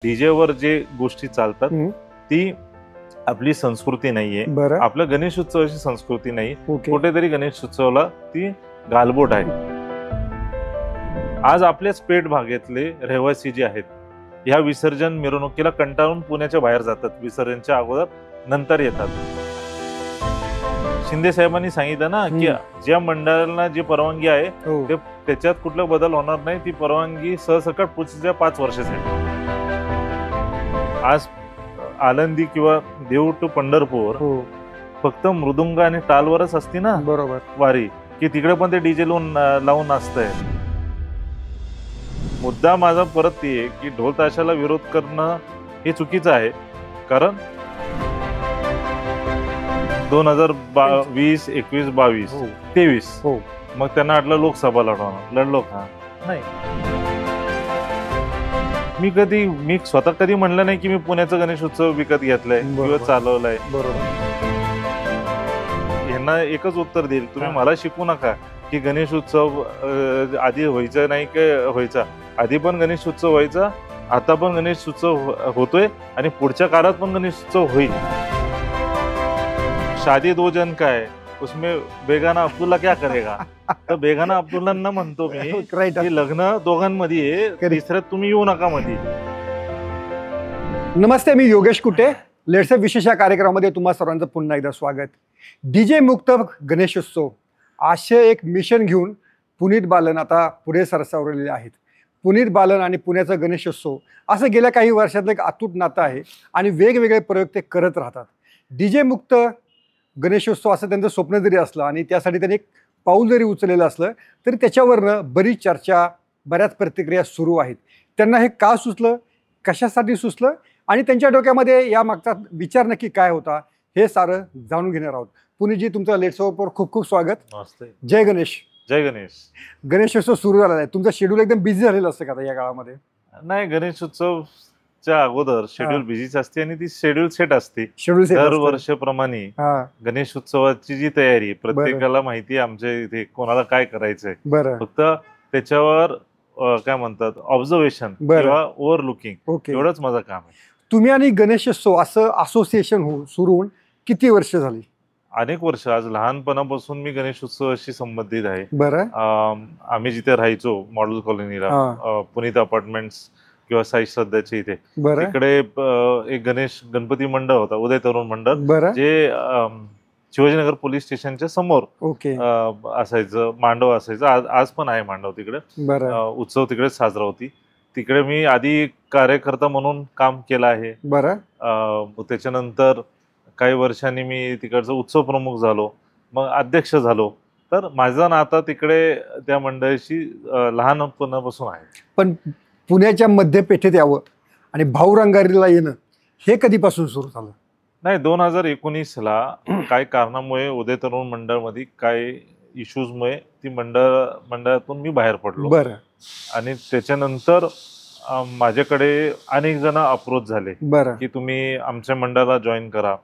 DJ वर जे गोष्टी चालतात ती आपली संस्कृती नाहीये. आपलं गणेश उत्सवाची संस्कृती नाही. कुठेतरी गणेश उत्सवाला ती गालबोट आहे. आज आपल्याच पेठ भागातले रहिवासी जे आहेत ह्या विसर्जन मिरवणुकीला कंटाळून पुण्याच्या बाहेर जातात. विसर्जनच्या अगोदर नंतर येतात. शिंदे साहेबांनी सांगितलं ना की ज्या मंडळाला जी परवानगी आहे ते त्याच्यात कुठला बदल होणार नाही. ती परवानगी सहसकट पुढच्या 5 वर्षासाठी. आज आळंदी किंवा देऊ टू पंढरपूर फक्त मृदुंग आणि टालवरच असते ना वारी, की तिकडे पण ते डीजे लावून असतंय. मुद्दा माझा परत ती आहे की ढोल ताशाला विरोध करणं हे चुकीचं आहे. कारण 2020, 21, 22, 23 मग त्यांना वाटलं लोकसभा लढलो का नाही. मी स्वतः कधी म्हणलं नाही की मी पुण्याचा गणेश उत्सव विकत घेतलाय किंवा चालवलाय. यांना एकच उत्तर देईल, तुम्ही मला शिकू नका की गणेश उत्सव आधी व्हायचा नाही काय व्हायचा. आधी पण गणेश उत्सव व्हायचा, आता पण गणेश उत्सव होतोय आणि पुढच्या काळात पण गणेश उत्सव होईल. शादी 2 जन का है उसमें बेगाना अब्दुल्ला क्या करेगा. तर बेगाना अब्दुल्लांना म्हणतो मी की लग्न दोघांमध्ये आहे, तिसऱ्यात तुम्ही येऊ नका मध्ये. नमस्ते, मी योगेश कुटे. लेट्सअप विशेष या कार्यक्रमामध्ये तुम्हा सर्वांचं पुन्हा एकदा स्वागत. डीजे मुक्त गणेशोत्सव असे एक मिशन घेऊन पुनीत बालन आता पुढे सरसावलेले आहेत. पुनीत बालन आणि पुण्याचा गणेशोत्सव असं गेल्या काही वर्षातलं एक अतूट नातं आहे आणि वेगवेगळे प्रयोग ते करत राहतात. डीजे मुक्त गणेशोत्सव असं त्यांचं स्वप्न जरी असलं आणि त्यासाठी त्यांनी एक पाऊल जरी उचललेलं असलं तरी त्याच्यावरनं बरीच चर्चा, बऱ्याच प्रतिक्रिया सुरू आहेत. त्यांना हे का सुचलं, कशासाठी सुचलं आणि त्यांच्या डोक्यामध्ये या मागचा विचार नक्की काय होता हे सारं जाणून घेणार आहोत. पुनीतजी, तुमचं लेट्सअपवर खूप खूप स्वागत. जय गणेश. जय गणेश. गणेशोत्सव सुरू झालेला आहे, तुमचं शेड्यूल एकदम बिझी झालेलं असतं का या काळामध्ये? नाही, गणेश उत्सवच्या अगोदर शेड्यूल बिझीच असते आणि ती शेड्यूल सेट असते. दर वर्षाप्रमाणे गणेश उत्सवाची जी तयारी प्रत्येकाला माहिती आहे आमच्या इथे कोणाला काय करायचंय. फक्त त्याच्यावर काय म्हणतात ऑब्झर्वेशन किंवा ओव्हरलुकिंग एवढंच माझं काम आहे. तुम्ही आणि गणेशोत्सव असं असोसिएशन सुरू होऊन किती वर्ष झाली? अनेक वर्ष. आज लहानपणापासून मी गणेश उत्सवाशी संबंधित आहे. आम्ही जिथे राहायचो मॉडेल कॉलनीला, पुनीत अपार्टमेंट्स किंवा साई श्रद्धाच्या इथे, तिकडे एक गणपती मंडळ होता, उदय तरुण मंडळ, जे शिवाजीनगर पोलीस स्टेशनच्या समोर असायचं. मांडव असायचं. आज पण आहे मांडव तिकडे. उत्सव तिकडे साजरा होती. तिकडे मी आधी कार्यकर्ता म्हणून काम केलं आहे. त्याच्यानंतर काही वर्षांनी मी तिकडचा उत्सव प्रमुख झालो, मग अध्यक्ष झालो. तर माझं नातं तिकडे त्या मंडळाशी लहानपणापासून आहे. पण पुण्याच्या मध्यपेठेत यावं आणि भाऊरंगारीला येणं हे कधीपासून सुरू झालं? नाही, 2019ला काही कारणामुळे उदय तरुण मंडळमध्ये काही इश्यूजमुळे ती मंडळातून मी बाहेर पडलो. आणि त्याच्यानंतर माझ्याकडे अनेक जण अप्रोच झाले की तुम्ही आमच्या मंडळाला जॉईन करा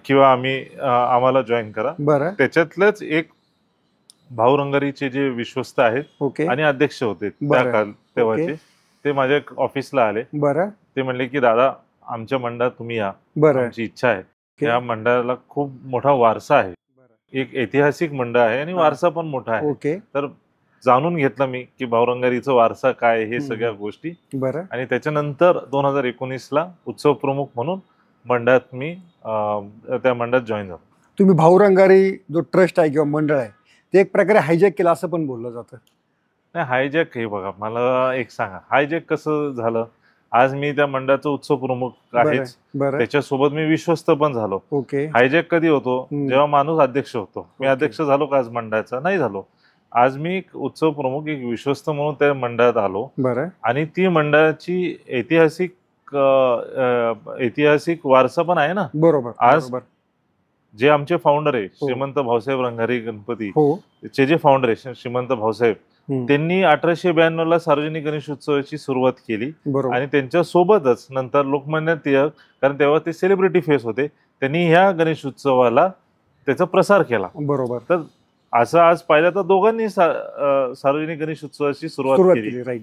किंवा आम्हाला जॉईन करा. त्याच्यातलेच एक भाऊरंगारीचे जे विश्वस्त आहेत आणि अध्यक्ष होते तेव्हाचे, ते माझ्या ऑफिसला आले. ते म्हणले की दादा, आमच्या मंडळात तुम्ही या, आमची इच्छा आहे. या मंडळाला खूप मोठा वारसा आहे, एक ऐतिहासिक मंडळ आहे आणि वारसा पण मोठा आहे. तर जाणून घेतलं मी की भाऊरंगारीचा वारसा काय, हे सगळ्या गोष्टी. आणि त्याच्यानंतर 2019ला उत्सव प्रमुख म्हणून मंडळात मी त्या मंडळात जॉईन झालो. तुम्ही भाऊरंगारी जो ट्रस्ट आहे किंवा मंडळ आहे ते एक प्रकारे हायजॅक केलं असं पण बोललं जातं. नाही, हायजॅक हे बघा, मला एक सांगा, हायजॅक कसं झालं? आज मी त्या मंडळाचा उत्सव प्रमुख आहे, त्याच्यासोबत मी विश्वस्त पण झालो. हायजॅक कधी होतो? जेव्हा माणूस अध्यक्ष होतो. मी अध्यक्ष झालो का आज मंडळाचा? नाही झालो. आज मी एक उत्सव प्रमुख, एक विश्वस्त म्हणून त्या मंडळात आलो आणि ती मंडळाची ऐतिहासिक वारसा पण आहे ना. आज जे आमचे फाउंडर आहे श्रीमंत भाऊसाहेब रंगारी गणपती चे जे फाउंडर आहे श्रीमंत भाऊसाहेब, त्यांनी 1892ला सार्वजनिक गणेश उत्सवाची सुरुवात केली. आणि त्यांच्या सोबतच नंतर लोकमान्य टिळक, कारण तेव्हा ते सेलिब्रिटी फेस होते, त्यांनी ह्या गणेश उत्सवाला त्याचा प्रसार केला. तर असं आज पाहिलं तर दोघांनी सार्वजनिक गणेश उत्सवाची सुरुवात केली.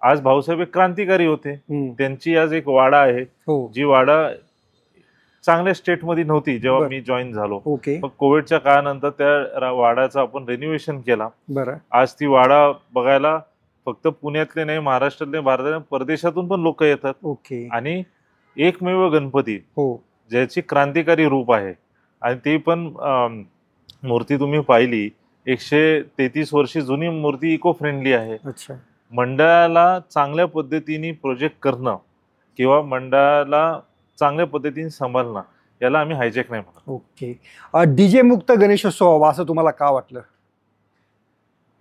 आज भाऊसाहेब एक क्रांतिकारी होते. त्यांची आज एक वाडा आहे, जी वाडा चांगल्या स्टेटमध्ये नव्हती जेव्हा मी जॉईन झालो. मग कोविडच्या काळानंतर त्या वाड्याचं आपण रिन्युएशन केला. आज ती वाडा बघायला फक्त पुण्यातले नाही, महाराष्ट्रातले, भारतातले, परदेशातून पण लोक येतात. आणि एकमेव गणपती ज्याची क्रांतिकारी रूप आहे, आणि ती पण मूर्ती तुम्ही पाहिली, 133 वर्षी जुनी मूर्ती, इको फ्रेंडली आहे. मंडळाला चांगल्या पद्धतीने प्रोजेक्ट करणं किंवा मंडळाला चांगल्या पद्धतीने सांभाळणं, याला आम्ही हायजॅक नाही म्हणत. डीजे मुक्त गणेशोत्सव असं तुम्हाला का वाटलं?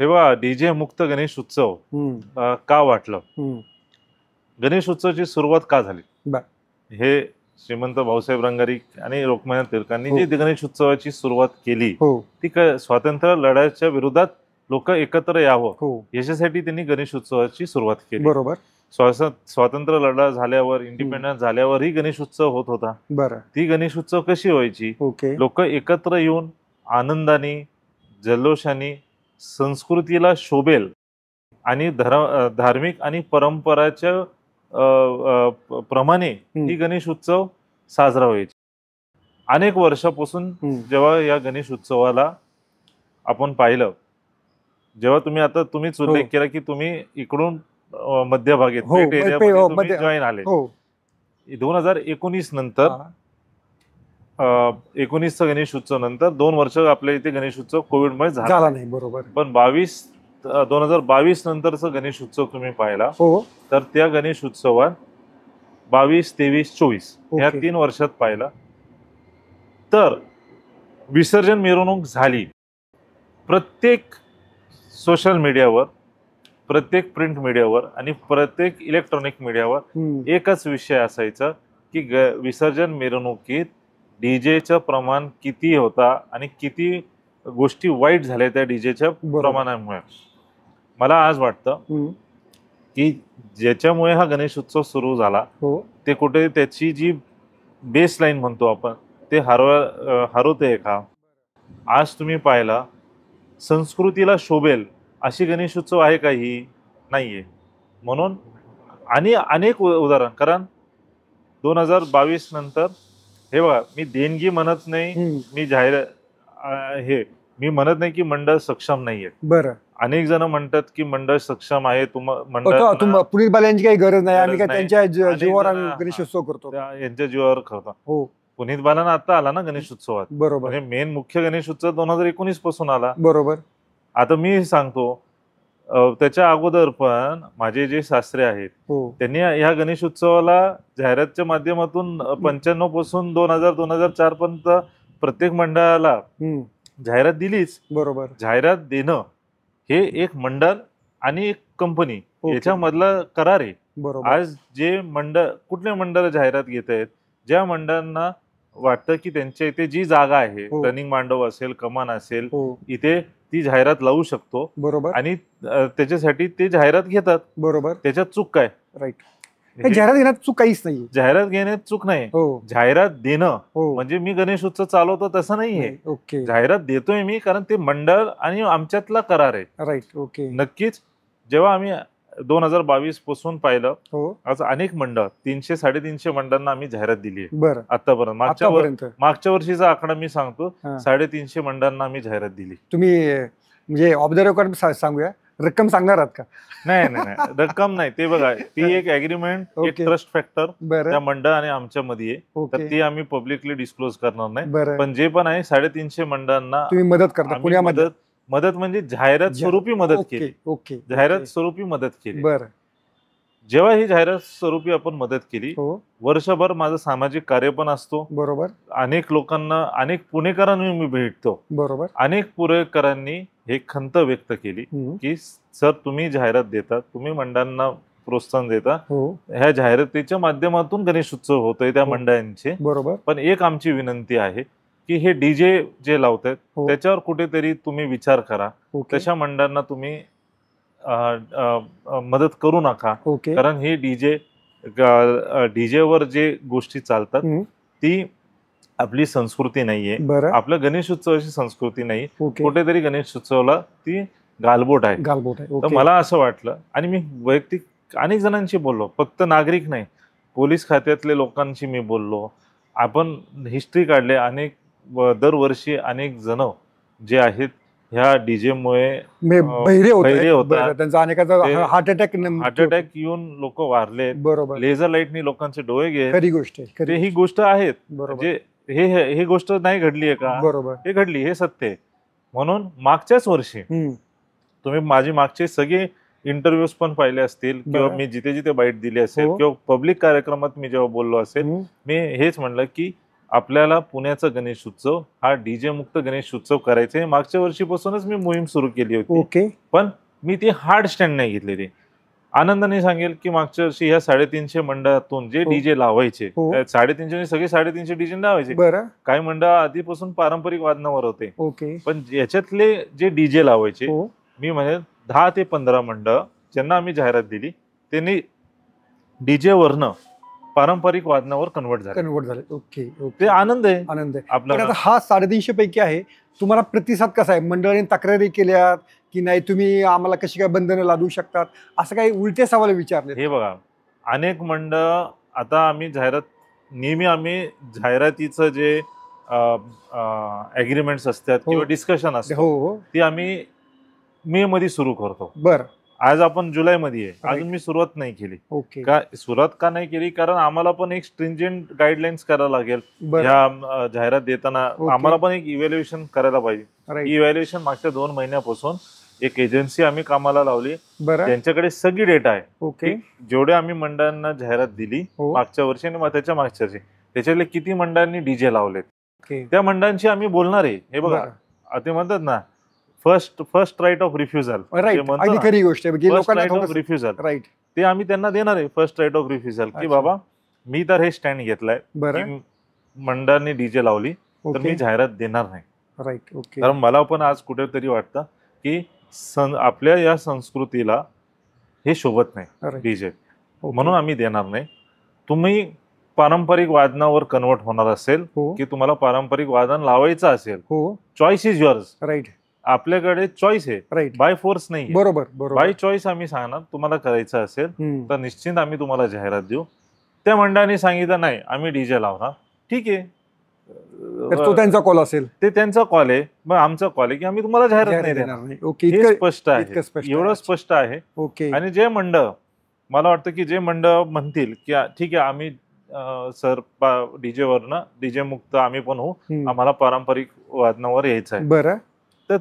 तेव्हा डीजे मुक्त गणेश उत्सव का वाटलं, गणेश उत्सवाची सुरुवात का झाली, हे श्रीमंत भाऊसाहेब रंगारी आणि लोकमान्य टिळकांनी जी गणेश उत्सवाची सुरुवात केली, ती स्वातंत्र्य लढ्याच्या विरोधात लोक एकत्र यावं याच्यासाठी त्यांनी गणेश उत्सवाची सुरुवात केली. बरोबर. स्वातंत्र्य लढा झाल्यावर, इंडिपेंडन्स झाल्यावर ही गणेश उत्सव होत होता. ती गणेश उत्सव कशी व्हायची, लोक एकत्र येऊन आनंदाने, जल्लोषाने, संस्कृतीला शोभेल आणि धार्मिक आणि परंपराच्या प्रमाणे ही गणेश उत्सव साजरा व्हायची. अनेक वर्षापासून जेव्हा या गणेश उत्सवाला आपण पाहिलं, जेव्हा तुम्हीच उल्लेख केला की तुम्ही इकडून मध्यभागी जॉईन आले, 2019 नंतर 19चा गणेश उत्सव नंतर 2 वर्ष आपल्या इथे गणेश उत्सव कोविडमुळे झाला नाही. बरोबर. पण 2022 नंतरचा गणेश उत्सव तुम्ही पाहिला, तर त्या गणेश उत्सवात 22, 23, 24 या 3 वर्षात पाहिला तर विसर्जन मिरवणूक झाली. प्रत्येक सोशल मीडियावर, प्रत्येक प्रिंट मीडियावर आणि प्रत्येक इलेक्ट्रॉनिक मीडियावर एकच विषय असायचा की विसर्जन मिरवणुकीत डीजेचं प्रमाण किती होता आणि किती गोष्टी वाईट झाल्या त्या डीजेच्या प्रमाणामुळे. मला आज वाटतं की ज्याच्यामुळे हा गणेश उत्सव सुरू झाला, ते कुठे त्याची जी बेसलाईन म्हणतो आपण, ते हरवते का. आज तुम्ही पाहिला, संस्कृतीला शोभेल अशी गणेश उत्सव आहे का? ही नाहीये. म्हणून आणि अनेक उदाहरण, कारण 2022 नंतर हे बघा, मी देणगी म्हणत नाही, मी म्हणत नाही की मंडळ सक्षम नाहीये. बरं. अनेक जण म्हणतात की मंडळ सक्षम आहे, पुनीत बालांची काही गरज नाही, आम्ही काय त्यांच्या जीवावर गणेश उत्सव करतो, यांच्या जीवावर करतो. पुनीत बालांना आता आला ना गणेश उत्सवात. बरोबर. मेन मुख्य गणेश उत्सव 2019 पासून आला. बरोबर. आता मी सांगतो, त्याच्या अगोदर पण माझे जे सासरे आहेत त्यांनी ह्या गणेश उत्सवाला जाहिरातच्या माध्यमातून 95 पासून 2004 पर्यंत प्रत्येक मंडळाला जाहिरात दिलीच. बरोबर. जाहिरात देणं हे एक मंडळ आणि एक कंपनी याच्यामधला करार आहे. आज जे मंडळ, कुठले मंडळ जाहिरात घेत आहेत, ज्या मंडळांना वाटतं की त्यांच्या इथे जी जागा आहे, रनिंग मांडव असेल, कमान असेल, इथे ती जाहिरात लावू शकतो. बरोबर. आणि त्याच्यासाठी ते जाहिरात घेतात. बरोबर. त्याच्यात चूक काय? राईट. जाहिरात घेण्यात चूक काहीच नाही. जाहिरात घेण्यात चूक नाही. जाहिरात देणं म्हणजे मी गणेश उत्सव चालवतो तसं नाहीये. जाहिरात देतोय मी कारण ते मंडळ आणि आमच्यातला करार आहे. राईट. ओके. नक्कीच. जेव्हा आम्ही 2022 पासून पाहिलं, आज अनेक मंडळ, 300-350 मंडळांना आम्ही जाहिरात दिली आहे आतापर्यंत. मागच्या वर्षीचा आकडा मी सांगतो, 350 मंडळांना आम्ही जाहिरात दिली. तुम्ही म्हणजे ऑफ द रेकॉर्ड सांगूया, रक्कम सांगणार आहात का? नाही, रक्कम नाही. ते बघा, ती एक अग्रीमेंट, एक ट्रस्ट फॅक्टर त्या मंडळ आणि आमच्या मध्ये आहे, तर ती आम्ही पब्लिकली डिस्क्लोज करणार नाही. पण जे पण आहे 350 मंडळांना तुम्ही मदत करता. मदत म्हणजे जाहिरात स्वरूपी मदत केली. जाहिरात स्वरूपी मदत केली. बरं. जेव्हा ही जाहिरात स्वरूपी आपण मदत केली, वर्षभर माझं सामाजिक कार्य पण असतो. बरोबर. अनेक लोकांना, अनेक पुणेकरांनी मी भेटतो. बरोबर. अनेक पुणेकरांनी हे खंत व्यक्त केली की सर, तुम्ही जाहिरात देतात, तुम्ही मंडळांना प्रोत्साहन देता, ह्या जाहिरातीच्या माध्यमातून गणेश उत्सव होतोय त्या मंडळांचे. बरोबर. पण एक आमची विनंती आहे की हे डीजे जे लावतात त्याच्यावर कुठेतरी तुम्ही विचार करा. तशा मंडळांना तुम्ही मदत करू नका. कारण हे डीजेवर जे गोष्टी चालतात ती आपली संस्कृती नाहीये. आपल्या गणेश उत्सवाची संस्कृती नाही. कुठेतरी गणेश उत्सवाला ती गालबोट आहे. तर मला असं वाटलं, आणि मी वैयक्तिक अनेक जणांशी बोललो, फक्त नागरिक नाही, पोलीस खात्यातले लोकांशी मी बोललो. आपण हिस्ट्री काढले, अनेक दरवर्षी अनेक जण जे आहेत ह्या डीजे मुळे बहिरे होतात, त्यांचा अनेकाचा हार्ट अटॅक येऊन लोक वारले. बरोबर, लेझर लाईटनी लोकांचे डोळे गेले. खरी गोष्ट आहे, ही गोष्ट आहेत. बरोबर, जे हे गोष्ट नाही घडली आहे का? बरोबर, हे घडली, हे सत्य आहे. म्हणून मागच्याच वर्षी तुम्ही माझी मागचे सगळे इंटरव्ह्यूज पण पाहिले असतील, किंवा मी जिथे जिथे बाईट दिली असेल, किंवा पब्लिक कार्यक्रमात मी जेव्हा बोललो असेल, मी हेच म्हणलं की आपल्याला पुण्याचा गणेश उत्सव हा डीजे मुक्त गणेश उत्सव करायचा आहे. मागच्या वर्षीपासूनच मी मोहीम सुरू केली होती. ओके, पण मी ती हार्ड स्टँड नाही घेतलेली. आनंदाने सांगेल की मागच्या वर्षी ह्या 350 मंडळातून जे डीजे लावायचे, 350 सगळे 350 डीजे लावायचे. काही मंडळ आधीपासून पारंपरिक वादनावर होते. ओके, पण याच्यातले जे डीजे लावायचे, मी म्हणेल 10 ते 15 मंडळ ज्यांना आम्ही जाहिरात दिली, त्यांनी डीजे वरनं पारंपरिक वादनावर कन्वर्ट झाले. ओके, ते आनंद आहे. आपल्याला हा 350 पैकी आहे. तुम्हाला प्रतिसाद कसा आहे? मंडळाने तक्रारी केल्यात की नाही, तुम्ही आम्हाला कशी काय बंधनं लादू शकतात, असं काही उलटे सवाल विचारले? हे बघा, अनेक मंडळ आता आम्ही नेहमी जाहिरातीचं जे ॲग्रीमेंट्स असतात किंवा डिस्कशन असतं, ती आम्ही मे मध्ये सुरू करतो. बरं, आज आपण जुलैमध्ये आहे, अजून मी सुरुवात नाही केली. सुरुवात का नाही केली? कारण आम्हाला पण एक स्ट्रिंजेंट गाईडलाईन्स करायला लागेल. ह्या जाहिरात देताना आम्हाला पण एक इव्हॅल्युएशन करायला पाहिजे. इव्हॅल्युएशन मागच्या 2 महिन्यापासून एक एजन्सी आम्ही कामाला लावली, त्यांच्याकडे सगळी डेटा आहे. जेवढे आम्ही मंडळांना जाहिरात दिली मागच्या वर्षी आणि त्याच्या मागच्या वर्षी, त्याच्यातले किती मंडळांनी डीजे लावलेत, त्या मंडळांशी आम्ही बोलणार आहे. हे बघा, ते म्हणतात ना, फर्स्ट राईट ऑफ रिफ्युजल, खरी गोष्ट रिफ्युजल, ते आम्ही त्यांना देणार आहे. फर्स्ट राईट ऑफ रिफ्युजल, की बाबा मी तर हे स्टँड घेतलाय की मंडळांनी डीजे लावली तर मी जाहिरात देणार नाही. कारण मला पण आज कुठेतरी वाटतं की आपल्या या संस्कृतीला हे शोभत नाही डीजे, म्हणून आम्ही देणार नाही. तुम्ही पारंपरिक वादनावर कन्वर्ट होणार असेल की तुम्हाला पारंपरिक वादन लावायचं असेल, चॉईस इज युअर्स. आपल्याकडे चॉईस आहे, बाय फोर्स नाही. बरोबर, बाय चॉईस आम्ही सांगणार. तुम्हाला करायचं असेल तर निश्चित आम्ही तुम्हाला जाहिरात देऊ. त्या मंडळाने सांगितलं नाही आम्ही डीजे लावणार, ठीक आहे, तो त्यांचा कॉल असेल, ते त्यांचा कॉल आहे. मग आमचा कॉल आहे की आम्ही तुम्हाला जाहिरात नाही देणार. हे स्पष्ट आहे, एवढं स्पष्ट आहे. आणि जे मंडळ, मला वाटतं की जे मंडळ म्हणतील की ठीक आहे आम्ही सर डीजे वरनं डीजे मुक्त आम्ही पण होऊ, आम्हाला पारंपरिक वादनावर यायचं आहे, बरं, तर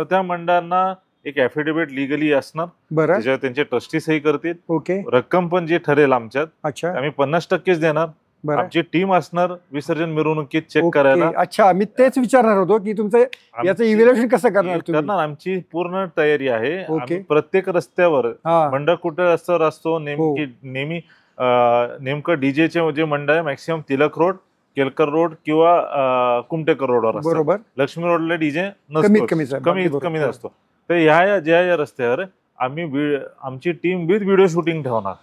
त्या मंडळांना एक ॲफिडेव्हिट लिगली असणार, त्याच्यावर त्यांचे ट्रस्टी सही करतील. रक्कम पण जे ठरेल आमच्यात, आम्ही 50% देणार. आमची टीम असणार विसर्जन मिरवणुकीत चेक करायला. अच्छा, मी तेच विचारणार होतो की तुमचं याचं इव्हॅल्युएशन कसं करणार? आमची पूर्ण तयारी आहे. प्रत्येक रस्त्यावर मंडळ कुठे असतो नेमकं डीजेचे जे मंडळ आहे, maximum Tilak road, Kelkar road किंवा कुमटेकर रोडवर असतो. लक्ष्मी रोडला डीजे कमी असतो. तर ह्या ज्या रस्त्यावर आमची टीम विथ व्हिडिओ शूटिंग ठेवणार.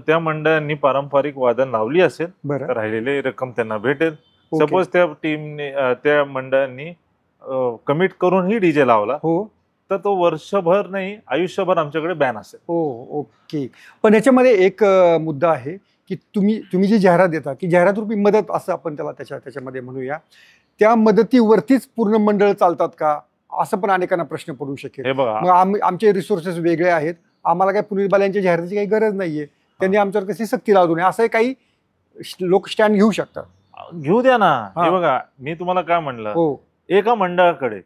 त्या मंडळांनी पारंपरिक वादन लावली असेल तर राहिलेली रक्कम त्यांना भेटेल. सपोज त्या मंडळांनी कमिट करून ही डीजे लावला तर तो वर्षभर नाही, आयुष्यभर आमच्याकडे बॅन असेल. ओके. पण याच्यामध्ये एक मुद्दा आहे की तुम्ही जी जाहिरात देता की जाहिरात रूपी मदत असं आपण त्याच्यामध्ये म्हणूया, त्या मदतीवरतीच पूर्ण मंडळ चालतात का, असं पण अनेकांना प्रश्न पडू शकेल. मग आमचे रिसोर्सेस वेगळे आहेत, आम्हाला काही पोलीस बाल्यांच्या जाहिरातीची काही गरज नाहीये, त्यांनी आमच्यावर कशी सक्ती लावू नये, असं काही लोक स्टँड घेऊ शकतात. घेऊ द्या ना. हे बघा, मी तुम्हाला काय म्हणलं, एका मंडळाकडे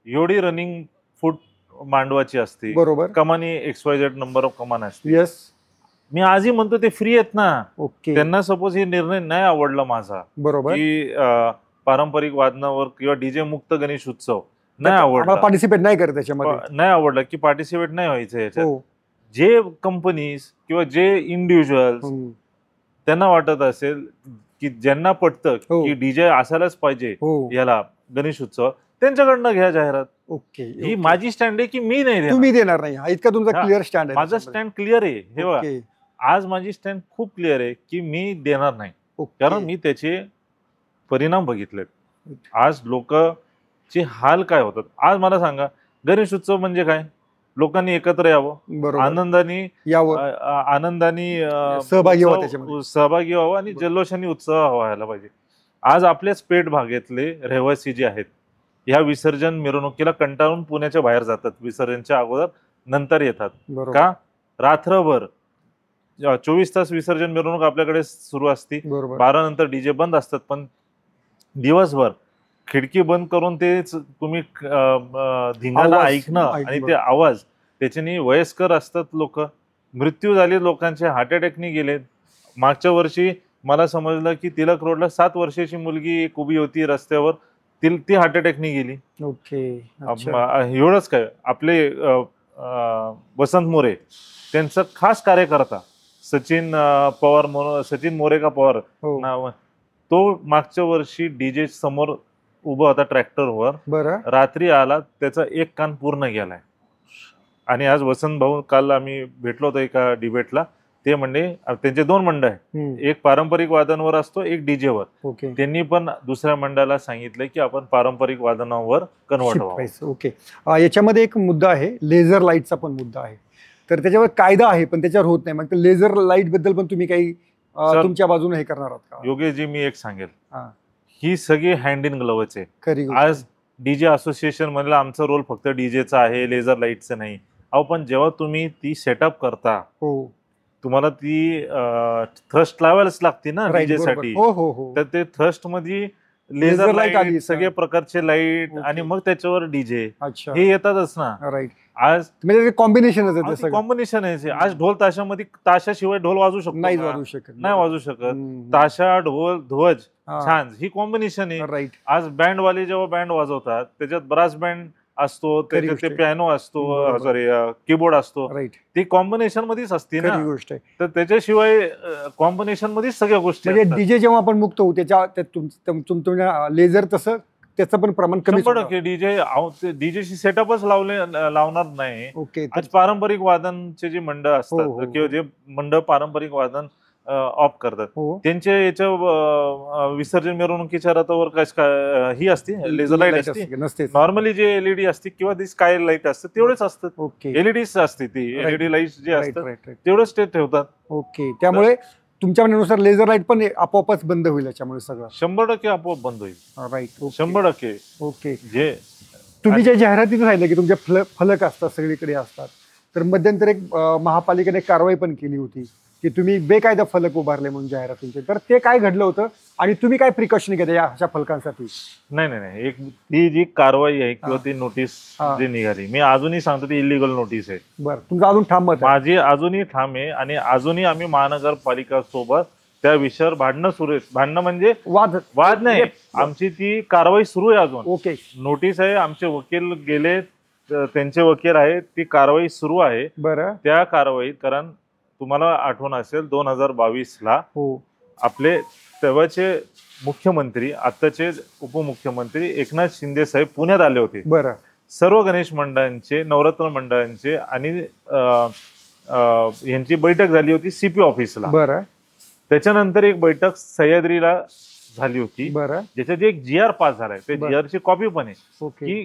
एवढी रनिंग फूट मांडवाची असते, बरोबर, कमानी XYZ नंबर ऑफ कमान असते. मी आजही म्हणतो ते फ्री आहेत ना. त्यांना सपोज हे निर्णय नाही आवडला माझा, बरोबर, की पारंपरिक वादनावर किंवा डीजे मुक्त गणेश उत्सव नाही आवडला, पार्टिसिपेट नाही करत त्याच्यामध्ये, नाही आवडलं की पार्टिसिपेट नाही व्हायचं याच्यात, जे कंपनीज किंवा जे इंडिव्हिज्युअल्स त्यांना वाटत असेल की ज्यांना पटतं की डीजे असायलाच पाहिजे याला गणेश उत्सव, त्यांच्याकडनं घ्या जाहिरात. ही माझी स्टँड आहे की मी नाही, तुम्ही देणार नाही, इतका तुमचा क्लिअर स्टँड आहे. माझा स्टँड क्लिअर आहे. हे बघा, आज माझी स्टँड खूप क्लिअर आहे की मी देणार नाही, कारण मी त्याचे परिणाम बघितलेत. आज लोकचे हाल काय होतात. आज मला सांगा, गणेश उत्सव म्हणजे काय? लोकांनी एकत्र यावं, बरोबर आनंदाने यावं, सहभागी व्हावं त्याच्यामध्ये. सहभागी व्हावं आणि जल्लोषाने उत्साह व्हायला पाहिजे. आज आपल्याच पेठ भागेतले रहिवासी जे आहेत ह्या विसर्जन मिरवणुकीला कंटाळून पुण्याच्या बाहेर जातात, विसर्जनच्या अगोदर नंतर येतात. बरोबर का? रात्रभर 24 तास विसर्जन मिरवणूक आपल्याकडे सुरू असते, बरोबर 12 नंतर डीजे बंद असतात, पण दिवसभर खिडकी बंद करून ते तुम्ही धिंगाणा आवाज ऐकणं आणि ते ऐकणं. आवाज त्याच्याने वयस्कर असतात लोक, मृत्यू झाले लोकांचे, हार्ट अटॅकनी गेले. मागच्या वर्षी मला समजलं की तिलक रोडला 7 वर्षाची मुलगी एक उभी होती रस्त्यावर, ती हार्ट अटॅकनी गेली. ओके अच्छा. एवढंच काय, आपले वसंत मोरे त्यांचा खास कार्यकर्ता सचिन पवार म्हणून, सचिन मोरे का पवार हो नाव, तो मागच्या वर्षी डीजे समोर उभा होता ट्रॅक्टरवर, बरं रात्री आला, त्याचा एक कान पूर्ण गेलाय. आणि आज वसंत भाऊ, काल आम्ही भेटलो होतो एका डिबेटला, ते म्हणले त्यांचे 2 मंडळ आहे, एक पारंपरिक वादनावर असतो, एक डीजेवर. ओके त्यांनी पण दुसऱ्या मंडळाला सांगितलंय की आपण पारंपरिक वादनावर कन्वर्ट व्हावं. ओके याच्यामध्ये एक मुद्दा आहे, लेझर लाईटचा पण मुद्दा आहे. तर त्याच्यावर कायदा आहे पण त्याच्यावर होत नाही. मग लेझर लाईट बद्दल पण तुम्ही काही तुमच्या बाजूने हे करणार आहात का? योगेशजी, मी एक सांगेल, हा. ही सगळी हँड इन ग्लोव्हच आहे. खरी गोष्ट. आज डीजे असोसिएशन म्हणलं आमचा रोल फक्त डीजेचा आहे, लेझर लाईटचं नाही. अहो पण जेव्हा तुम्ही ती सेटअप करता, हो तुम्हाला ती थ्रस्ट लावायलाच लागते ना Right, डीजे बरोबर. साठी. हो हो हो तर ते थ्रस्ट मध्ये Laser लेझर light आली, लाईट, सगळे प्रकारचे लाईट, Okay. आणि मग त्याच्यावर डीजे अच्छा हे येतातच ना. राईट. आज म्हणजे कॉम्बिनेशनच आहे ते सगळं. कॉम्बिनेशन आहे. आज ढोल ताशामध्ये, ताशाशिवाय ढोल वाजू शकतो नाही का? वाजू शकत. नाही वाजू शकत. ताशा, ढोल, ध्वज, छान, ही कॉम्बिनेशन आहे. राईट. आज बँड वाले जेव्हा बँड वाजवतात, त्याच्यात ब्रास बँड असतो, त्याच्यात गोष्ट ते आहे. पियानो असतो, बरोबर. सॉरी कीबोर्ड असतो, राईट. ती कॉम्बिनेशन मध्येच असते ना. खरी गोष्ट आहे. तर त्याच्याशिवाय कॉम्बिनेशन मध्येच सगळ्या गोष्टी म्हणजे असतात. डीजे जेव्हा आपण मुक्त होऊ त्याच्या लेझर तसं त्याचं पण प्रमाण कमी. 100% डीजेची सेटअपच लावणार नाही. ओके आज पारंपरिक वादनचे जे मंडळ हो, असतात हो. किंवा जे मंडळ पारंपरिक वादन ऑफ करतात, हो त्यांच्या याच्या विसर्जन मिरवणुकीच्या रथावर काय ही असते, लेझर लाईट असते. नसते. नॉर्मली जे एलईडी असते किंवा ती स्काय लाईट असते तेवढेच असतात. ओके एलईडीच असते, ती Right. एलईडी लाईट जे राईट असतात राईट राईट. तेवढंच ते ठेवतात. ओके त्यामुळे तुमच्या म्हणण्यानुसार लेझर लाईट पण आपोआपच बंद होईल याच्यामुळे सगळं. 100% आपोआप बंद होईल. राईट. 100%. ओके जे तुम्ही ज्या जाहिरातीत सांगितलं की तुमचे फलक असतात सगळीकडे असतात, तर मध्यंतर एक महापालिकेने कारवाई पण केली होती की तुम्ही बेकायदा फलक उभारले म्हणून जाहिरातींचे. तर ते काय घडलं होतं आणि तुम्ही काय प्रिकॉशन घेता या अशा फलकांसाठी? नाही, एक ती जी कारवाई आहे किंवा ती नोटीस हा. जी निघाली, मी अजूनही सांगतो ती इलिगल नोटीस आहे. बरं, तुमचं अजून ठाम मत आहे? माझी अजूनही ठाम आहे आणि अजूनही आम्ही महानगरपालिका सोबत त्या विषयावर भांडणं सुरू आहेत. भांडणं म्हणजे वाद नाही, आमची ती कारवाई सुरू आहे अजून. ओके नोटीस आहे, आमचे वकील गेले, त्यांचे वकील आहेत, ती कारवाई सुरू आहे. बरं. त्या कारवाईत, कारण तुम्हाला आठवण असेल 2022ला हो आपले तेव्हाचे मुख्यमंत्री, आत्ताचे उपमुख्यमंत्री एकनाथ शिंदे साहेब पुण्यात आले होते. बरं. सर्व गणेश मंडळांचे, नवरत्न मंडळांचे आणि यांची बैठक झाली होती सीपी ऑफिसला. बरं. त्याच्यानंतर एक बैठक सह्याद्रीला झाली होती, बरं. ज्याच्यात एक GR पास झालाय. ते बरं. GR ची कॉपी पण आहे ओके की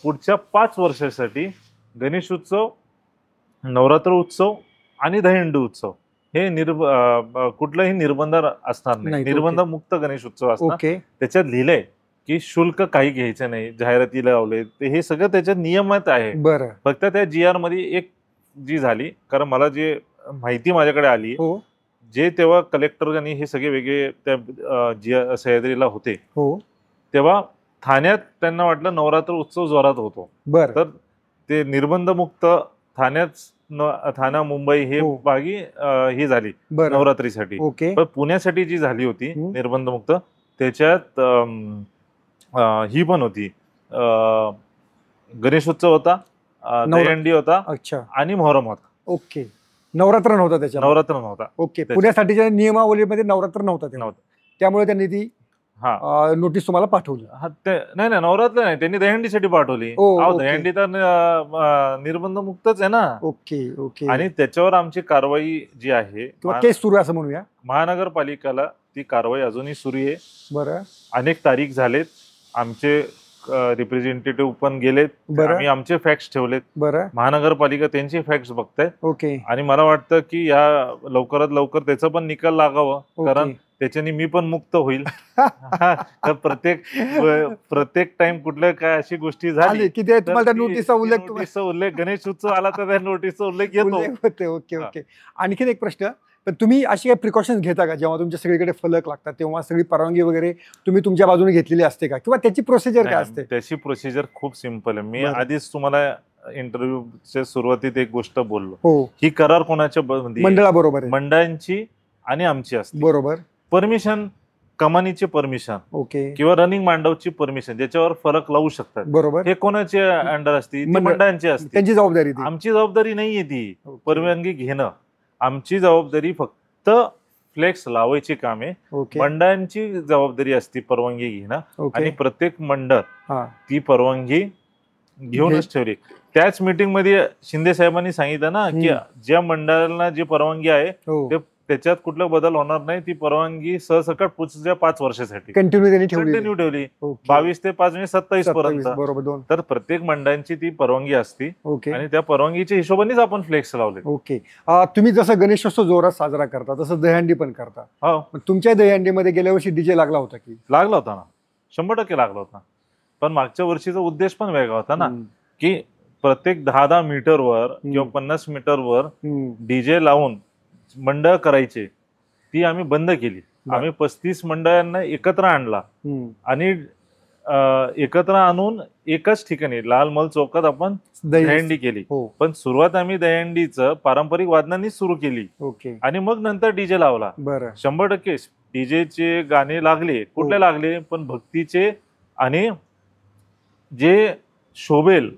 पुढच्या 5 वर्षासाठी गणेश उत्सव, नवरात्र उत्सव आणि दहीहंडी उत्सव हे कुठलाही निर्बंध असणार नाही, नाही, निर्बंध मुक्त गणेश उत्सव असणार. ओके त्याच्यात लिहिलंय की शुल्क काही घ्यायचं नाही, जाहिराती लावले, हे सगळं त्याच्यात नियमात आहे. बरं. फक्त त्या GR मध्ये एक जी झाली, कारण मला जे माहिती माझ्याकडे आली, हो जे तेव्हा कलेक्टर आणि हे सगळे वेगळे त्या सह्याद्रीला होते, हो तेव्हा ठाण्यात त्यांना वाटलं नवरात्र उत्सव जोरात होतो, बरं. तर ते निर्बंध मुक्त ठाणा मुंबई हे हो. भागी ही झाली बरं. नवरात्रीसाठी. ओके पण पुण्यासाठी जी झाली होती हम्म. निर्बंध मुक्त, त्याच्यात ही पण होती, गणेशोत्सव होता, दहीहंडी होता अच्छा आणि मोहरम होता. ओके. नवरात्र नव्हता त्याच्या? नवरात्र नव्हता. ओके. पुण्यासाठीच्या नियमावलीमध्ये नवरात्र नव्हता नव्हता. त्यामुळे त्यांनी ती हा नोटीस तुम्हाला पाठवली. नाही नवरात्र नाही, त्यांनी दहीहंडीसाठी पाठवली. ओके. दहीहंडी तर निर्बंध मुक्तच आहे ना. Okay okay. आणि त्याच्यावर आमची कारवाई जी आहे, किंवा केस सुरू आहे असं म्हणूया. महानगरपालिकेला ती कारवाई अजूनही सुरू आहे. बरं. अनेक तारीख झालेत, आमचे रिप्रेझेंटेटिव्ह पण गेलेत, बरं. आम्ही आमचे फॅक्ट्स ठेवलेत, बरं. महानगरपालिका त्यांचे फॅक्ट्स बघतायत. ओके. आणि मला वाटतं की या लवकरात लवकर त्याचा पण निकाल लागावा, कारण त्याच्याने मी पण मुक्त होईल. तर प्रत्येक टाइम कुठल्या काय अशी गोष्टी झाली की ते तुम्हाला नोटीसचा उल्लेख गणेश उत्सव आला तर त्या नोटीसचा उल्लेख येतो. Okay okay. आणखीन एक प्रश्न, पण तुम्ही अशी काही प्रिकॉशन्स घेता का जेव्हा तुमच्या सगळीकडे फलक लागतात तेव्हा सगळी परवानगी वगैरे तुम्ही तुमच्या बाजूने घेतलेली असते का, किंवा त्याची प्रोसिजर काय असते? त्याची प्रोसिजर खूप सिंपल आहे. मी आधीच तुम्हाला इंटरव्ह्यूच्या सुरुवातीत एक गोष्ट बोललो, ही करार कोणाच्या मंडळाबरोबर, मंडळांची आणि आमची असते. बरोबर. परमिशन, कमानीची परमिशन, ओके, किंवा रनिंग मांडवची परमिशन, ज्याच्यावर फरक लावू शकतात, बरोबर, हे कोणाचे अंडर असते? मंडळांची असते. त्यांची जबाबदारी. आमची जबाबदारी नाहीये ती परवानगी घेणं. आमची जबाबदारी फक्त फ्लेक्स लावायची कामे, मंडळांची जबाबदारी असते परवानगी घेणं. आणि प्रत्येक मंडळ ती परवानगी घेऊनच ठेवली. त्याच मीटिंग मध्ये शिंदे साहेबांनी सांगितलं ना की ज्या मंडळाला जी परवानगी आहे त्याच्यात कुठला बदल होणार नाही, ती परवानगी सहसकट पुढच्या 5 वर्षासाठी कंटिन्यू ठेवली. 22 ते 5 म्हणजे 27 पर्यंत. तर प्रत्येक मंडळांची ती परवानगी असते आणि त्या परवानगीच्या हिशोबानेच आपण फ्लेक्स लावले. ओके. तुम्ही जसं गणेशोत्सव जोरात साजरा करता तसं दहीहंडी पण करता. हो. तुमच्या दहीहंडीमध्ये गेल्या वर्षी डीजे लागला होता की? लागला होता ना, 100% लागला होता. पण मागच्या वर्षीचा उद्देश पण वेगळा होता ना, की प्रत्येक 10-10 मीटरवर किंवा 50 मीटरवर डीजे लावून मंडळ करायचे, ती आम्ही बंद केली. आम्ही 35 मंडळांना एकत्र आणला आणि एकत्र आणून एकाच ठिकाणी लाल महल चौकात आपण दहीहंडी केली. पण सुरुवात आम्ही दहीहंडीचं पारंपरिक वादनांनी सुरू केली आणि मग नंतर डीजे लावला. 100% डीजेचे गाणे लागले, कुठले लागले पण भक्तीचे, आणि जे शोभेल,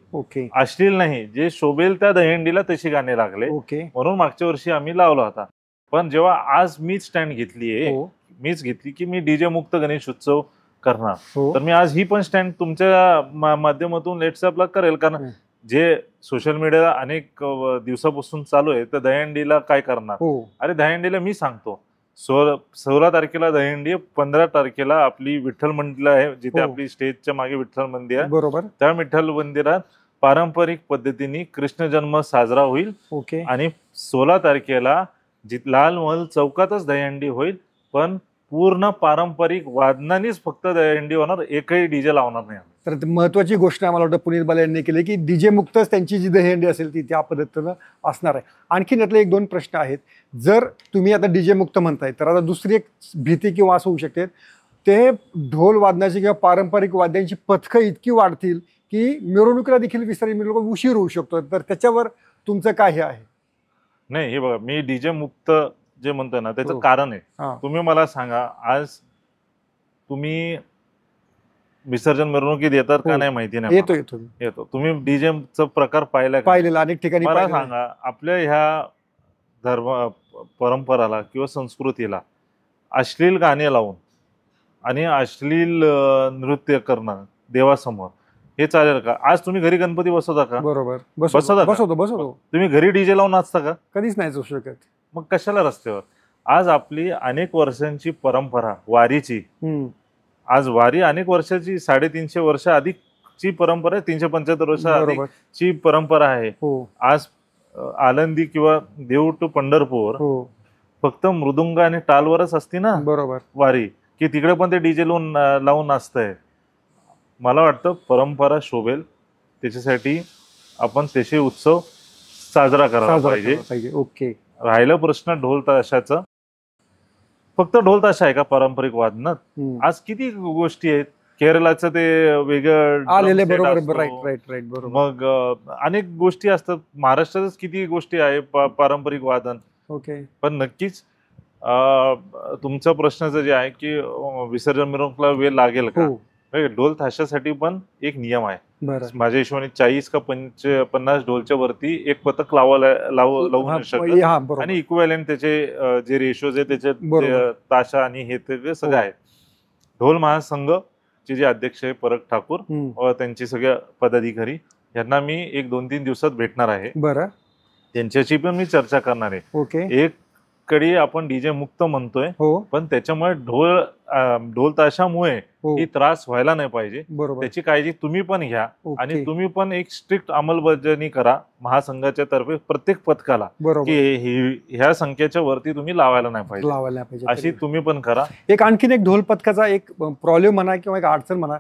अश्लील नाही, जे शोभेल त्या दहीहंडीला तशी गाणे लागले. म्हणून मागच्या वर्षी आम्ही लावला होता. पण जेव्हा आज मीच स्टँड घेतली की मी डीजे मुक्त गणेश उत्सव करणार, तर मी आज ही पण स्टँड तुमच्या माध्यमातून व्हॉट्सअपला करेल. कारण जे सोशल मीडियाला अनेक दिवसापासून चालू आहे, तर दहीहंडीला काय करणार? अरे दहीहंडीला मी सांगतो, 16 तारखेला दहीहंडी, 15 तारखेला आपली विठ्ठल मंदिर आहे, जिथे आपली स्टेजच्या मागे विठ्ठल मंदिर आहे. बरोबर. त्या विठ्ठल मंदिरात पारंपरिक पद्धतीने कृष्ण जन्म साजरा होईल. आणि 16 तारखेला लाल महल चौकातच दहीहंडी होईल, पण पूर्ण पारंपरिक वादनानेच फक्त दहीहंडी होणार, एकही डीजे लावणार नाही. तर महत्वाची गोष्ट आम्हाला वाटतं पुनीत बाले यांनी केली की डीजे मुक्तच त्यांची जी दहीहंडी असेल ती त्या पद्धतीनं असणार आहे. आणखीन यातले 1-2 प्रश्न आहेत. जर तुम्ही आता डीजे मुक्त म्हणताय, तर आता दुसरी एक भीती किंवा असं होऊ शकते, ते ढोल वादनाची किंवा पारंपरिक वाद्यांची पथकं इतकी वाढतील की मिरवणुकीला देखील विसर्जन लोक उशीर होऊ शकतो. तर त्याच्यावर तुमचं काय हे आहे? नाही, हे बघा, मी डीजे मुक्त जे म्हणतोय ना त्याचं कारण आहे. तुम्ही मला सांगा, आज तुम्ही विसर्जन मिरवणुकीत येतात का नाही माहिती नाही. येतो. तुम्ही डीजेचा प्रकार पाहिलेला अनेक ठिकाणी. मला सांगा, आपल्या ह्या धर्म परंपराला किंवा संस्कृतीला अश्लील गाणे लावून आणि अश्लील नृत्य करणं देवासमोर, हे चालेल का? आज तुम्ही घरी गणपती बसवता का? बरोबर, बसवतो. तुम्ही घरी डीजे लावून नाचता का? कधीच नाही जाऊ शकत. मग कशाला रस्त्यावर? आज आपली अनेक वर्षांची परंपरा वारीची, आज वारी अनेक वर्षाची, 350 वर्ष अधिकची परंपरा आहे, 375 वर्ष अधिकची परंपरा आहे. आज आळंदी किंवा देऊ टू पंढरपूर फक्त मृदुंग आणि टालवरच असते ना. बरोबर. वारी की तिकडे पण ते डीजे लावून नाचतंय. मला वाटतं परंपरा शोभेल त्याच्यासाठी आपण तसे उत्सव साजरा करायला पाहिजे. ओके. राहिला प्रश्न ढोल ताशाचा, फक्त ढोल ताशा आहे का पारंपरिक वादनात? आज किती गोष्टी आहेत. केरळाचं ते वेगळं आलेले, बरोबर. मग अनेक गोष्टी असतात. महाराष्ट्रातच किती गोष्टी आहे पारंपरिक वादन. ओके. पण नक्कीच तुमच्या प्रश्नाचं जे आहे की विसर्जन मिरवणुकीला वेळ लागेल का, ढोल ताशासाठी पण एक नियम आहे. माझ्या हिशोबाने 40 का 50 ढोलच्या वरती एक पथक लावू शकत, आणि इक्विव्हॅलंट त्याचे जे रेशोज आहे त्याचे ताशा आणि हे ते सगळं आहे. ढोल महासंघ चे जे अध्यक्ष आहे परब ठाकूर व त्यांचे सगळे पदाधिकारी, यांना मी 1-2-3 दिवसात भेटणार आहे. त्यांच्याशी पण मी चर्चा करणार आहे. एक कडी आपण डीजे मुक्त म्हणतोय, हो पण त्याच्यामुळे ढोल ताशामुळे हो ही त्रास व्हायला नाही पाहिजे. बरोबर. त्याची काळजी तुम्ही पण घ्या आणि ओके तुम्ही पण एक स्ट्रिक्ट अंमलबजावणी करा महासंघाच्या तर्फे प्रत्येक पथकाला, की बरोबर. ह्या संख्येच्या वरती तुम्ही लावायला नाही पाहिजे, लावायला पाहिजे अशी तरी. तुम्ही पण करा. एक आणखीन एक ढोल पथकाचा एक प्रॉब्लेम म्हणा किंवा एक अडचण म्हणा,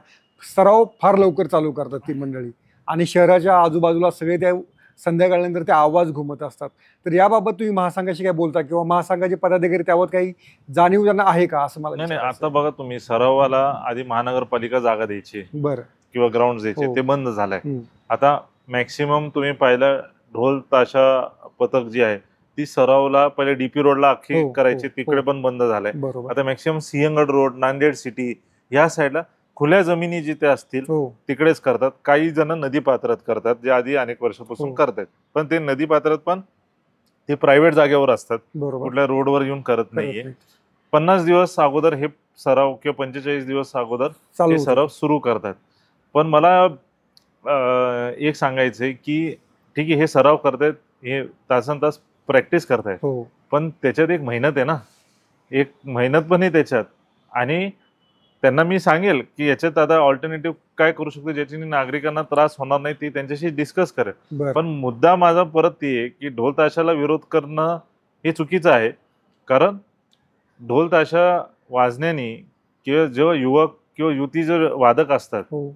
सराव फार लवकर चालू करतात ती मंडळी आणि शहराच्या आजूबाजूला सगळे त्या संध्याकाळनंतर ते आवाज घुमत असतात. तर याबाबत तुम्ही महासंघाशी काय बोलता किंवा महासंघाचे पदाधिकारी त्यावर काही जाणीव त्यांना आहे का, असं मला नाही नाही, विचारायचं आता बघा तुम्ही, सरावाला आधी महानगरपालिका जागा द्यायची आहे. बरं. किंवा ग्राउंड द्यायचे, हो. ते बंद झालंय. हम्म. आता मॅक्सिमम तुम्ही पाहिलं ढोल ताशा पथक जी आहे ती सरावला पहिले डीपी रोडला अख्खी हो, करायची, हो, तिकडे हो. पण बंद झालंय. बरोबर. आता maximum Sinhagad road, Nanded city या साईडला खुल्या जमिनी जिथे असतील हो तिकडेच करतात. काही जण नदी पात्रात करतात, जे आधी अनेक वर्षापासून हो. करतात, पण ते नदी पात्रात पण ते प्रायव्हेट जागेवर असतात, बरोबर. कुठल्या रोडवर येऊन करत करत नाहीये. नाही. 50 दिवस अगोदर हे सराव किंवा 45 दिवस अगोदर चालू हे होतं. सराव सुरू करतात. पण मला एक सांगायचंय की ठीक आहे, हे सराव करतायत, हे तासन-तास प्रॅक्टिस करतायत, हो पण त्याच्यात एक मेहनत आहे ना, एक मेहनत पण आहे त्याच्यात. आणि त्यांना मी सांगेल की याच्यात आता ऑल्टरनेटिव्ह काय करू शकतो ज्याच्याने नागरिकांना त्रास होणार नाही, ते त्यांच्याशी डिस्कस करेल. बरं. पण मुद्दा माझा परत ती आहे की ढोल ताशाला विरोध करणं हे चुकीचं आहे. कारण ढोल ताशा वाजण्याने किंवा जेव्हा युवक किंवा युवती जे वादक असतात हो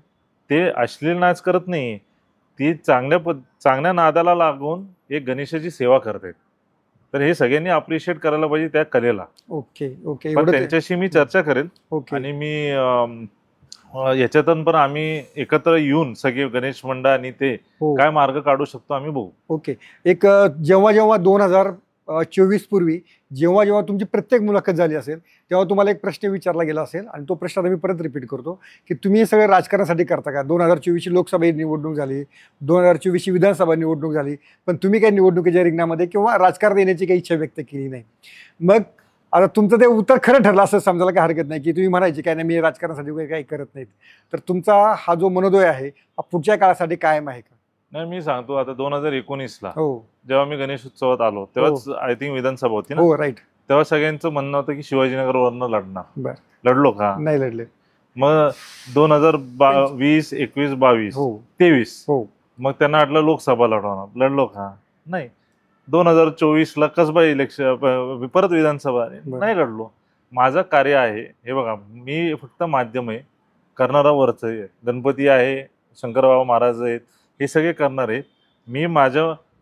ते अश्लील नाच करत नाही, ती चांगल्या नादाला लागून एक गणेशाची सेवा करतात. तर हे सगळ्यांनी अप्रिशिएट करायला पाहिजे त्या कलेला. ओके ओके पण एवढं ते- त्यांच्याशी मी चर्चा करेल ओके आणि मी याच्यातून पण आम्ही एकत्र येऊन सगळे गणेश मंडळ आणि ते हो काय मार्ग काढू शकतो आम्ही बघू. ओके. एक जेव्हा जेव्हा 2024 पूर्वी जेव्हा जेव्हा तुमची प्रत्येक मुलाखत झाली असेल तेव्हा तुम्हाला एक प्रश्न विचारला गेला असेल आणि तो प्रश्न आता मी परत रिपीट करतो की तुम्ही हे सगळं राजकारणासाठी करता का? 2024ची लोकसभा निवडणूक झाली, 2024ची विधानसभा निवडणूक झाली, पण तुम्ही काही निवडणुकीच्या रिंगणामध्ये किंवा राजकारण येण्याची काही इच्छा व्यक्त केली नाही. मग आता तुमचं ते उत्तर खरं ठरलं असं समजायला काही हरकत नाही की तुम्ही म्हणायचे काय नाही, मी राजकारणासाठी काही करत नाहीत. तर तुमचा हा जो मनोदय आहे हा पुढच्या काळासाठी कायम आहे का? नाही, मी सांगतो, आता 2019ला हो जेव्हा मी गणेश उत्सवात आलो तेव्हाच आय थिंक विधानसभा होती ना, हो राईट. तेव्हा सगळ्यांचं म्हणणं होतं की शिवाजीनगरवरनं लढणार. बर. लढलो का? नाही लढले. मग 2020, 21, 22, हो 23 हो मग त्यांना वाटलं लोकसभा लढवणार. लढलो का? नाही. 2024ला कसबा इलेक्शन, परत विधानसभा, नाही लढलो. माझं कार्य आहे, हे बघा, मी फक्त माध्यम आहे, करणारा वरच आहे. गणपती आहे, शंकरबाबा महाराज आहेत, हे सगळे करणार आहेत.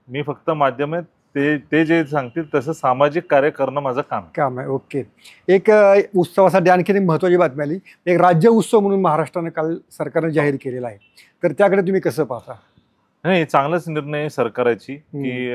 मी फक्त माध्यम आहे. ते जे सांगतील तसं सामाजिक कार्य करणं माझं काम आहे. ओके. एक उत्सवासाठी आणखी एक महत्त्वाची बातमी आली. एक राज्य उत्सव म्हणून महाराष्ट्राने काल सरकारने जाहीर केलेला आहे. तर त्याकडे तुम्ही कसं पाहता? नाही, चांगलाच निर्णय सरकारची की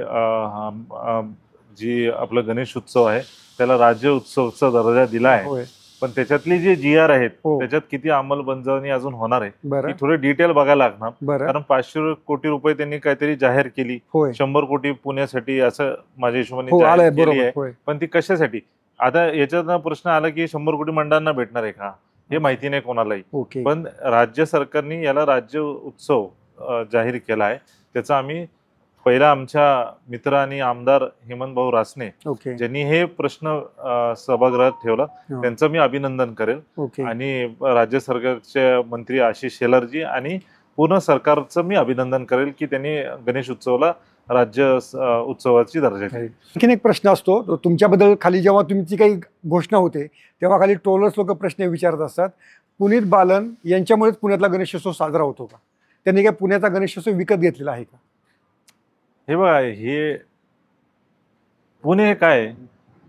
जी आपला गणेश उत्सव आहे त्याला राज्य उत्सवचा दर्जा दिला आहे. होय. पण त्याच्यातली जे GR आहेत हो. त्याच्यात किती अंमलबजावणी अजून होणार आहे बरं ती थोडी डिटेल बघायला लागणार. बरं. कारण 500 कोटी रुपये त्यांनी काहीतरी जाहीर केली, होय 100 कोटी पुण्यासाठी असं माझ्या हिशोबाने हो आलंय. जाहीर केली बरोबर. आहे. होय पण ती कशासाठी? आता याच्यात प्रश्न आला की 100 कोटी मंडळांना भेटणार आहे का, हे माहिती नाही कोणालाही. ओके. पण राज्य सरकारने याला राज्य उत्सव जाहीर केला आहे. त्याचा आम्ही पहिला आमच्या मित्र आणि आमदार हेमंत भाऊ रासने ओके ज्यांनी हे प्रश्न सभागृहात ठेवला हो. त्यांचं मी अभिनंदन करेल. ओके आणि राज्य सरकारचे मंत्री आशिष शेलारजी आणि पूर्ण सरकारचं मी अभिनंदन करेल की त्यांनी गणेश उत्सवाला राज्य उत्सवाची दर्जा दिली. आणखीन एक प्रश्न असतो तो तुमच्याबद्दल. खाली जेव्हा तुमची काही घोषणा होते तेव्हा खाली ट्रोलर्स लोक प्रश्न विचारत असतात, पुनीत बालन यांच्यामुळेच पुण्यातला गणेशोत्सव साजरा होतो का? त्यांनी काय पुण्याचा गणेशोत्सव विकत घेतलेला आहे का? हे बघा, हे पुणे काय आहे?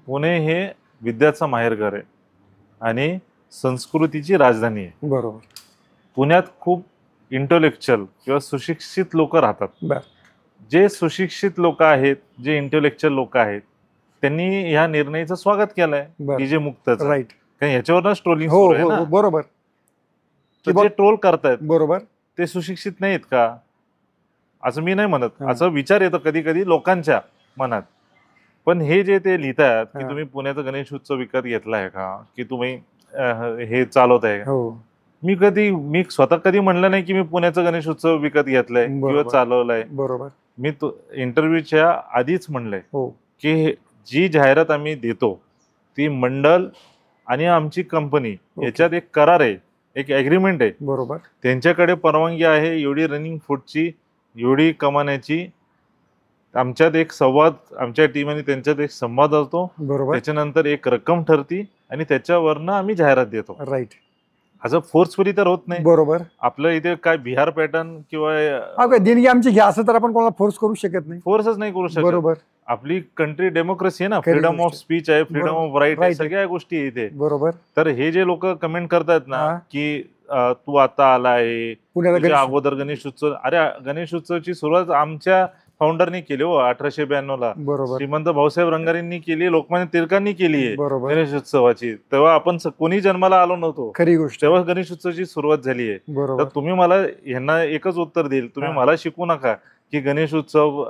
पुणे हे विद्याचं माहेरघर आहे आणि संस्कृतीची राजधानी आहे. बरोबर. पुण्यात खूप इंटेलेक्च्युअल किंवा सुशिक्षित लोक राहतात. बर. जे सुशिक्षित लोक आहेत, जे इंटेलेक्च्युअल लोक आहेत, त्यांनी ह्या निर्णयाचं स्वागत केलंय बर. डीजे मुक्तचं. राईट. कारण ह्याच्यावरच ट्रोलिंग हो सुरू आहे हो ना. हो, बरोबर तर जे ट्रोल करतायत बरोबर. ते सुशिक्षित नाहीत का? असं मी नाही म्हणत, हा. असं विचार येतो कधी कधी लोकांच्या मनात. पण हे जे ते लिहितात की हा. तुम्ही पुण्याचा गणेश उत्सव विकत घेतलाय का, की तुम्ही हे चालवत आहे का? हो मी स्वतः कधी म्हणलं नाही की मी पुण्याचा गणेश उत्सव विकत घेतलाय किंवा बरोबर. चालवलाय. बरोबर. मी तो इंटरव्ह्यूच्या आधीच म्हणलंय हो की जी जाहिरात आम्ही देतो ती मंडळ आणि आमची कंपनी याच्यात एक करार आहे, एक ॲग्रीमेंट आहे. बरोबर. त्यांच्याकडे परवानगी आहे एवढी रनिंग फूटची, एवढी कमाण्याची. आमच्यात एक संवाद, आमच्या टीम आणि त्यांच्यात एक संवाद असतो. बरोबर. त्याच्यानंतर एक रक्कम ठरती आणि त्याच्यावरनं आम्ही जाहिरात देतो. राईट. असं फोर्सफुली तर होत नाही. बरोबर. आपलं इथे काय बिहार पॅटर्न किंवा देणगी आमची घ्या असं तर आपण कोणाला फोर्स करू शकत नाही. फोर्सच नाही करू शकत. बरोबर. आपली कंट्री डेमोक्रेसी आहे ना, फ्रीडम ऑफ स्पीच आहे, फ्रीडम ऑफ राईट आहे, सगळ्या गोष्टी आहे इथे. बरोबर. तर हे जे लोक कमेंट करतात ना की तू आता आला आहे, तुझ्या अगोदर गणेश उत्सव, अरे गणेश उत्सवची सुरुवात आमच्या फाउंडरनी केली हो 1892 ला. श्रीमंत भाऊसाहेब रंगारींनी केली, लोकमान्य टिळकांनी केली आहे गणेश उत्सवाची. तेव्हा आपण कोणी जन्माला आलो नव्हतो, खरी गोष्ट. तेव्हा गणेश उत्सवाची सुरुवात झाली आहे. तर तुम्ही मला ह्यांना एकच उत्तर देईल, तुम्ही मला शिकवू नका की गणेश उत्सव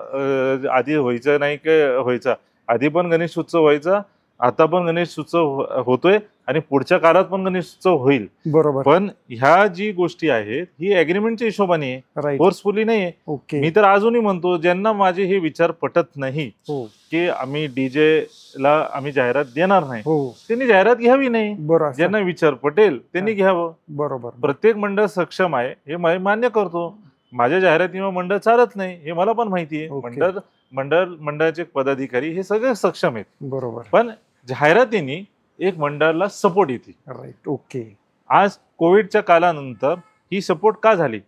आधी व्हायचा नाही काय व्हायचा. आधी पण गणेश उत्सव व्हायचा, आता पण गणेश उत्सव होतोय आणि पुढच्या काळात पण गणेश उत्सव होईल. बरोबर. पण ह्या जी गोष्टी आहेत ही ॲग्रीमेंटच्या हिशोबाने आहे, फोर्सफुली नाही. मी तर अजूनही म्हणतो ज्यांना माझे हे विचार पटत नाही की आम्ही डीजे ला आम्ही जाहिरात देणार नाही, त्यांनी जाहिरात घ्यावी नाही. ज्यांना विचार पटेल त्यांनी घ्यावं. बरोबर. प्रत्येक मंडळ सक्षम आहे हे मान्य करतो. माझ्या जाहिरातीमुळे मंडळ चालत नाही हे मला पण माहिती आहे. मंडळाचे पदाधिकारी हे सगळे सक्षम आहेत. बरोबर. पण जाहिरातीने एक मंडळाला सपोर्ट येते. राईट. ओके. आज कोविडच्या काळानंतर ही सपोर्ट का झाली?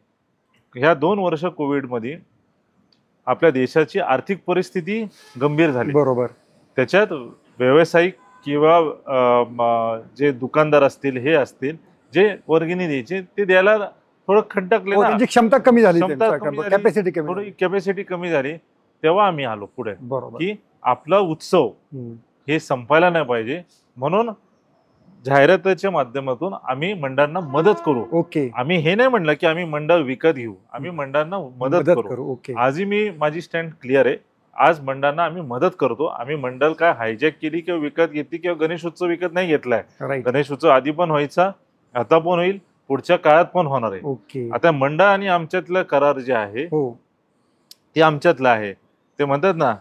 ह्या 2 वर्ष कोविडमध्ये आपल्या देशाची आर्थिक परिस्थिती गंभीर झाली. बरोबर. त्याच्यात व्यावसायिक किंवा जे दुकानदार असतील हे असतील जे वर्गणी द्यायचे ते द्यायला थोडं खंडकले ना, त्यांची क्षमता कमी झाली, कॅपॅसिटी कमी झाली. तेव्हा आम्ही आलो पुढे की आपला उत्सव हे संपायला नाही पाहिजे, म्हणून जाहिरातीच्या माध्यमातून आम्ही मंडळांना मदत करू. ओके. आम्ही हे नाही म्हणलं की आम्ही मंडळ विकत घेऊ, आम्ही मंडळांना मदत करू. आजही माझी स्टँड क्लिअर आहे. आज मंडळांना आम्ही मदत करतो. आम्ही मंडळ काय हायजॅक केली किंवा विकत घेतली किंवा गणेश उत्सव विकत नाही घेतलाय. गणेश उत्सव आधी पण व्हायचा, आता पण होईल, पुढच्या काळात पण होणार आहे. आता मंडळ आणि आमच्यातलं करार जे आहे ते आमच्यातलं आहे. ते म्हणतात ना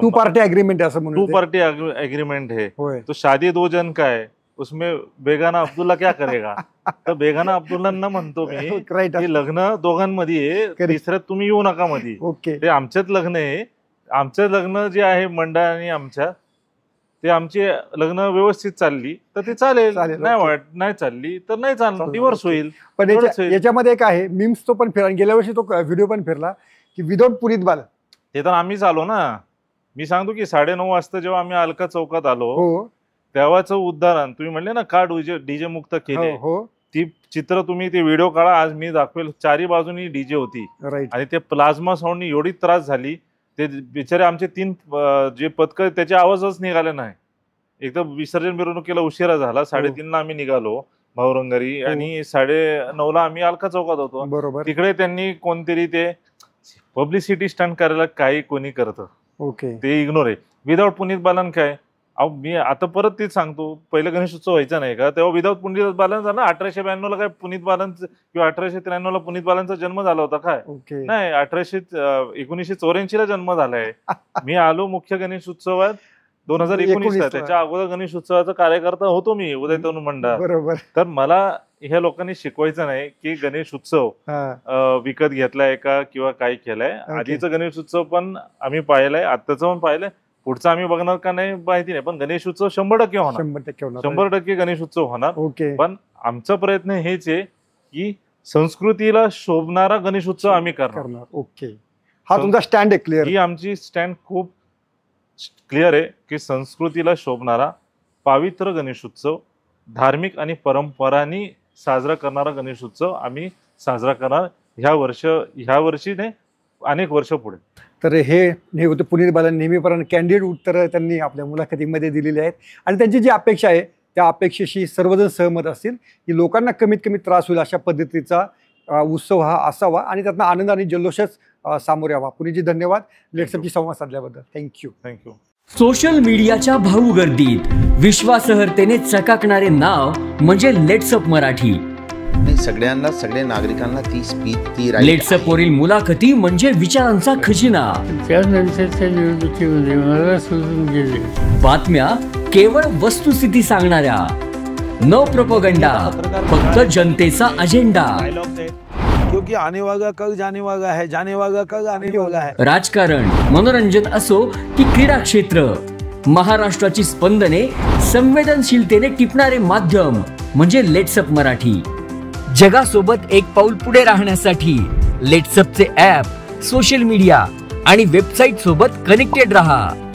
टू पार्टी अग्रीमेंट, असं म्हणून टू पार्टी अग्रीमेंट है. तो शादी 2 जन का है, उसमें बेगाना अब्दुल्ला क्या करेगा? तर बेगाना अब्दुल्लांना म्हणतो मी की लग्न दोघांमध्ये आहे, तिसऱ्यात तुम्ही येऊ नका मध्ये. ते आमच्यात लग्न आहे. आमचं लग्न जे आहे मंडळ आणि आमच्या, ते आमची लग्न व्यवस्थित चालली तर ते चालेल, नाही चालली तर नाही चालणार, डिव्होर्स होईल. पण याच्यामध्ये एक आहे मीम्स, तो पण फिरला, गेल्या वर्षी तो व्हिडिओ पण फिरला की विदाउट पुनीत बालन. ते तर आम्हीच आलो ना. मी सांगतो की 9:30 वाजता जेव्हा आम्ही अलका चौकात आलो तेव्हाच उदाहरण तुम्ही म्हणले ना, का डीजे मुक्त केले, ती चित्र तुम्ही ते व्हिडिओ काढा, आज मी दाखवेल. 4ही बाजूनी डीजे होती आणि ते प्लाझ्मा साऊंडनी एवढी त्रास झाली. ते बिचारे आमचे 3 जे पथक त्याचे आवाजच निघाले नाही. एकदम विसर्जन मिरवणुकीला उशिरा झाला. 3:30 ला आम्ही निघालो भाऊरंगारी आणि 9:30 ला आम्ही अलका चौकात होतो. तिकडे त्यांनी कोणतरी ते पब्लिसिटी स्टंट करायला काही कोणी करतं, ते इग्नोर आहे. विदाउट पुनीत बालन काय, मी आता परत तेच सांगतो, पहिलं गणेश उत्सव व्हायचा नाही का तेव्हा विदाउट पुनीत बालन झाला. 1892 ला काय पुनीत बालन किंवा 1893 ला पुनीत बालनचा जन्म झाला होता काय? नाही, 1984 ला जन्म झालाय. मी आलो मुख्य गणेश उत्सवात 2019 ला. त्याच्या अगोदर गणेश उत्सवाचा कार्यकर्ता होतो मी उदय तरुण मंडळ. तर मला ह्या लोकांनी शिकवायचं नाही की गणेश उत्सव विकत घेतलाय का किंवा काय केलंय. आधीचा गणेश उत्सव पण आम्ही पाहिलाय, आत्ताचं पण पाहिलंय, पुढचा आम्ही बघणार का नाही माहिती नाही. पण गणेश उत्सव 100% होणार, 100% गणेश उत्सव होणार. पण आमचा प्रयत्न हेच आहे की संस्कृतीला शोभणारा गणेश उत्सव आम्ही करणार. ओके. हा तुमचा स्टँड आहे क्लिअर. ही आमची स्टँड खूप क्लिअर आहे की संस्कृतीला शोभणारा पवित्र गणेश उत्सव, धार्मिक आणि परंपरांनी साजरा करणारा गणेश उत्सव आम्ही साजरा करणार ह्या वर्षी नाही, अनेक वर्ष पुढे. तर हे होते पुनीत बालन. नेहमीप्रमाणे कॅन्डिडेट उत्तरं त्यांनी आपल्या मुलाखतीमध्ये दिलेली आहेत आणि त्यांची जी अपेक्षा आहे त्या अपेक्षेशी सर्वजण सहमत असतील की लोकांना कमीत कमी त्रास होईल अशा पद्धतीचा उत्सव हा असावा आणि त्यातनं आनंद आणि जल्लोषच सामोरे यावा. पुनीतजी धन्यवाद लेट्सअपची संवाद साधल्याबद्दल. थँक्यू. सोशल मीडियाच्या भाऊ गर्दीत विश्वासार्हतेने चकाकणारे नाव म्हणजे लेट्सअप मराठी. नाही, सगळ्यांना, सगळ्या नागरिकांना ती स्पीच, ती right लेट्सअप वरील मुलाखती म्हणजे विचारांचा खजिना. त्यानंतरच्या निवडणुकीमध्ये मला सोडून गेले. बातम्या केवळ वस्तुस्थिती सांगणाऱ्या, न प्रोपोगंडा, फक्त जनतेचा अजेंडा. क्योंकि आने वाला कल जाने वाला है, जाने वाला कल आने वाला है. राजकारण, मनोरंजन असो की क्रीडा क्षेत्र, महाराष्ट्राची स्पंदने संवेदनशीलतेने टिपणारे माध्यम म्हणजे लेट्सअप मराठी. जगासोबत एक पाऊल पुढे राहण्यासाठी लेट्सअपचे ॲप, सोशल मीडिया आणि वेबसाईट सोबत कनेक्टेड रहा.